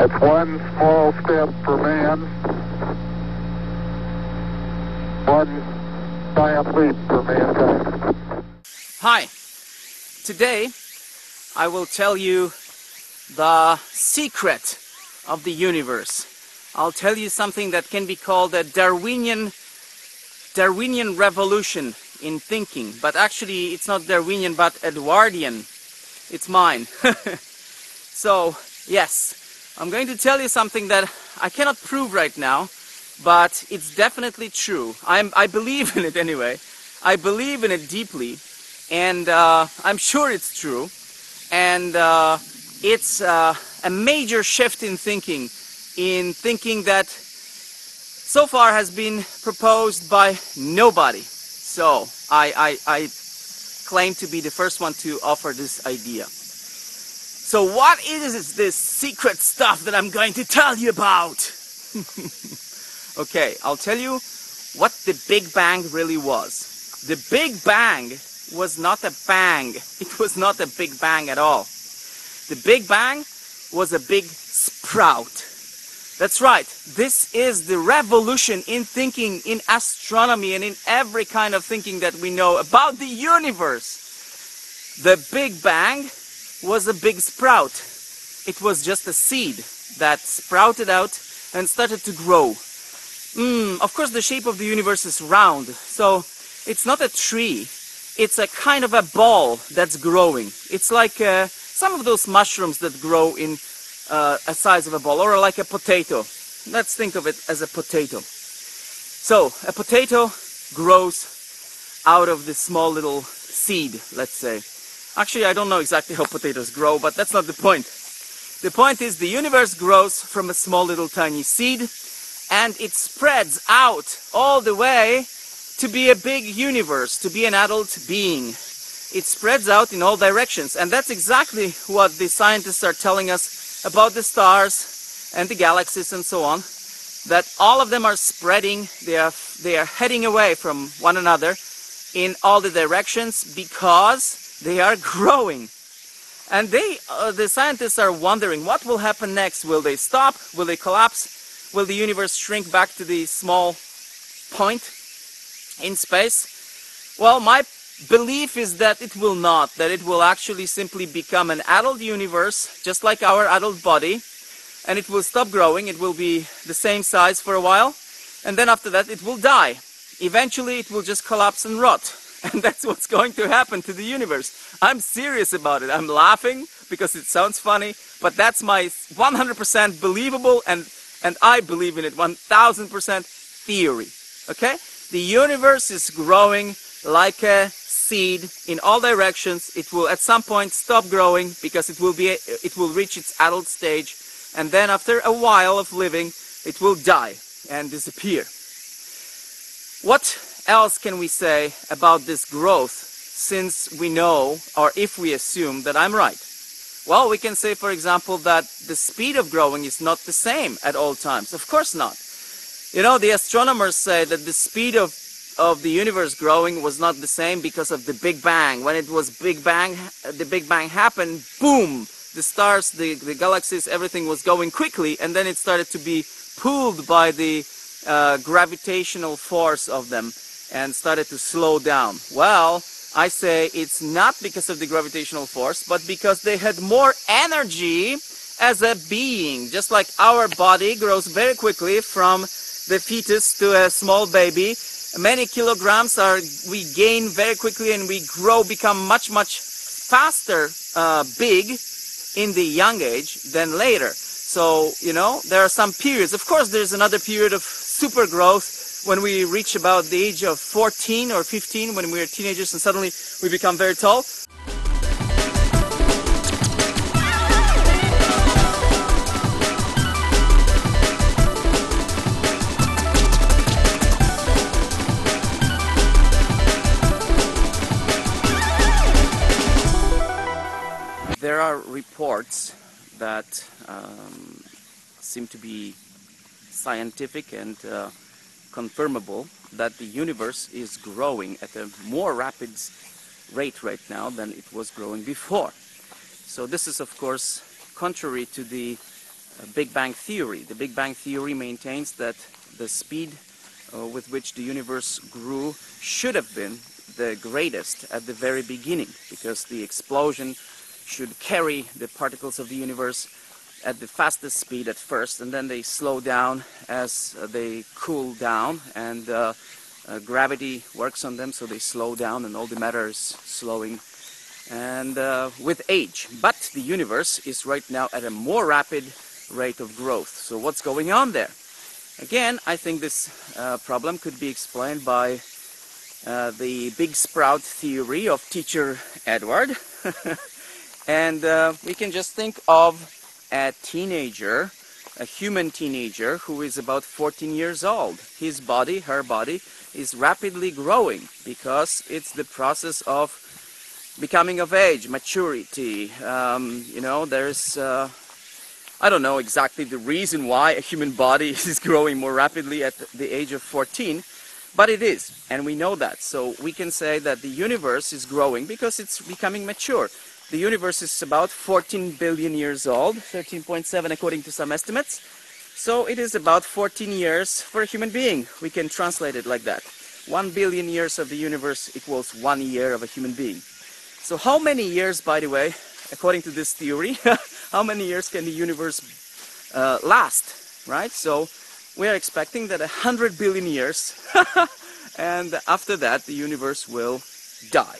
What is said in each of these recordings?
It's one small step for man, one giant leap for mankind. Hi, today I will tell you the secret of the universe. I'll tell you something that can be called a Darwinian revolution in thinking, but actually it's not Darwinian but Edwardian. It's mine. So yes, I'm going to tell you something that I cannot prove right now, but it's definitely true. I believe in it anyway. I believe in it deeply, and I'm sure it's true. And it's a major shift in thinking that so far has been proposed by nobody. So I claim to be the first one to offer this idea. So what is this secret stuff that I'm going to tell you about? Okay, I'll tell you what the Big Bang really was. The Big Bang was not a bang. It was not a Big Bang at all. The Big Bang was a big sprout. That's right. This is the revolution in thinking, in astronomy, and in every kind of thinking that we know about the universe. The Big Bang was a big sprout. It was just a seed that sprouted out and started to grow. Of course, the shape of the universe is round, so it's not a tree. It's a kind of a ball that's growing. It's like some of those mushrooms that grow in a size of a ball, or like a potato. Let's think of it as a potato. So a potato grows out of this small little seed, let's say. Actually, I don't know exactly how potatoes grow, but that's not the point. The point is the universe grows from a small little tiny seed, and it spreads out all the way to be a big universe, to be an adult being. It spreads out in all directions, and that's exactly what the scientists are telling us about the stars and the galaxies and so on, that all of them are spreading, they are heading away from one another in all the directions because they are growing. And the scientists are wondering what will happen next. Will they stop? Will they collapse? Will the universe shrink back to the small point in space? Well, my belief is that it will not, that it will actually simply become an adult universe, just like our adult body, and it will stop growing. It will be the same size for a while, and then after that it will die. Eventually it will just collapse and rot. And that's what's going to happen to the universe. I'm serious about it. I'm laughing because it sounds funny, but that's my 100% believable, and I believe in it 1000% theory. Okay? The universe is growing like a seed in all directions. It will at some point stop growing because it will reach its adult stage, and then after a while of living it will die and disappear. What else can we say about this growth, since we know, or if we assume that I'm right? Well, we can say, for example, that the speed of growing is not the same at all times. Of course not. You know, the astronomers say that the speed of the universe growing was not the same because of the Big Bang. When it was the Big Bang happened, boom, the stars, the galaxies, everything was going quickly, and then it started to be pulled by the gravitational force of them and started to slow down. Well, I say it's not because of the gravitational force, but because they had more energy as a being. Just like our body grows very quickly from the fetus to a small baby, many kilograms we gain very quickly, and we become much faster big in the young age than later. So, you know, there are some periods. Of course, there's another period of super growth when we reach about the age of 14 or 15, when we're teenagers and suddenly we become very tall. There are reports that seem to be scientific and confirmable, that the universe is growing at a more rapid rate right now than it was growing before. So this is, of course, contrary to the Big Bang Theory. The Big Bang Theory maintains that the speed with which the universe grew should have been the greatest at the very beginning, because the explosion should carry the particles of the universe at the fastest speed at first, and then they slow down as they cool down, and gravity works on them, so they slow down, and all the matter is slowing and with age. But the universe is right now at a more rapid rate of growth. So what's going on there? Again, I think this problem could be explained by the big sprout theory of teacher Edward. And we can just think of a teenager, a human teenager who is about 14 years old. His body, her body, is rapidly growing because it's the process of becoming of age, maturity. You know, there's I don't know exactly the reason why a human body is growing more rapidly at the age of 14, but it is, and we know that. So we can say that the universe is growing because it's becoming mature. The universe is about 14 billion years old, 13.7 according to some estimates. So it is about 14 years for a human being. We can translate it like that. 1 billion years of the universe equals 1 year of a human being. So how many years, by the way, according to this theory, how many years can the universe last, right? So we are expecting that 100 billion years, and after that the universe will die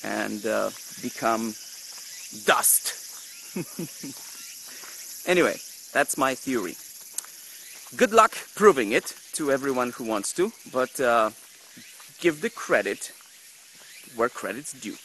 and become dust. Anyway, that's my theory. Good luck proving it to everyone who wants to, but give the credit where credit's due.